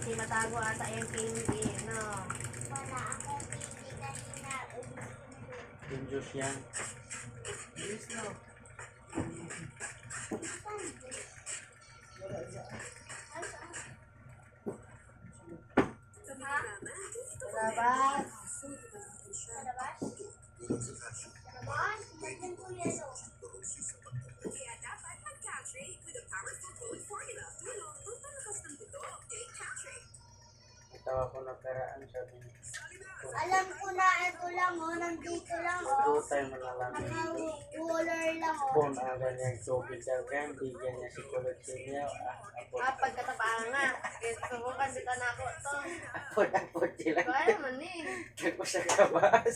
Kasi matago ata yung candy, no? Wala akong pili kanina. Yung juice yan. Yes, no. Labas. Palabas? Palabas? Lagyan ko yelo. Kaya dapat mag-Caltrate with a powerful growing formula. Tulong ang palakas ng buto. Take Caltrate. Itawa ko nakaraan, sabi niya. Alam ko na ito lang, oh. Nandito lang, Two oh. time na lang. Naka-waller lang, oh. Bon, ang ganyang tubig daw kaya, bigyan niya si Kulot Sinyaw. Apot. Pagkatapaan nga. Gusto ko kasi na ako to. Apot sila. Kaya man eh. Nagpo sa kabas.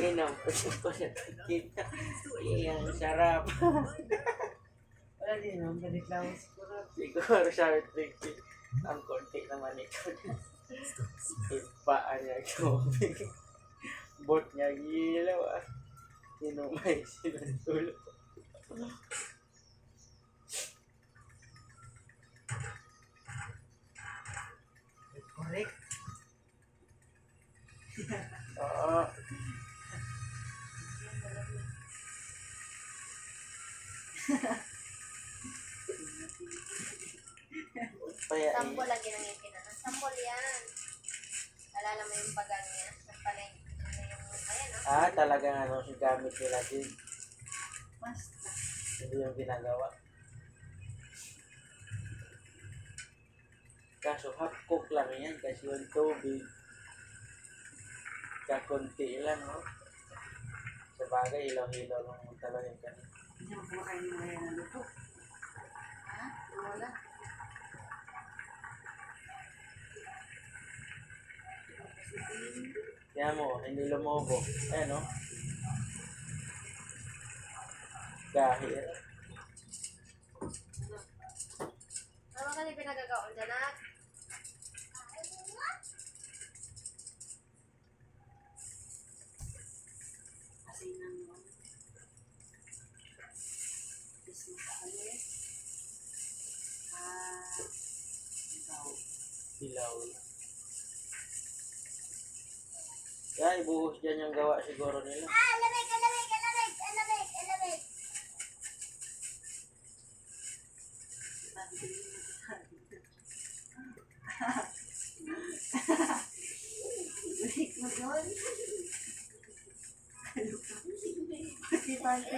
Inom po siya ko na kita. Iyang sarap. Wala din, no? Balik-lang siguro. Siguro siya tricky. Ang konti naman ito. Ipaan niya tubig. Bot niya gilaw ah. Sinumay silang tulog. Correct. Oo. Kaya Sampol lagi ng ngipin. Sampol yan. Alala mo yung bagang niya. Sa paleng. Ayan, oh. talagang ano, si gamit nila din. Basta. Hindi yung ginagawa. Kaso half cook lang yan kasi yung tubig kakunti lang, no? Sa bagay, ilaw-ilaw lang talaga yung kanina. Hindi mo kumakain mo ngayon ng luto. Ha? Wala. Kaya mo, hindi lumobo. Ayan, no? Dahil. Ano kasi pinagagaon dyan, ah? Asinan mo. Business kami. Ikaw. Ilaw. Kaya ibuhos dyan yung gawa siguro nila. Lamig, lamig, lamig, lamig, lamig. Break mo doon. Ano ka? Pati pati.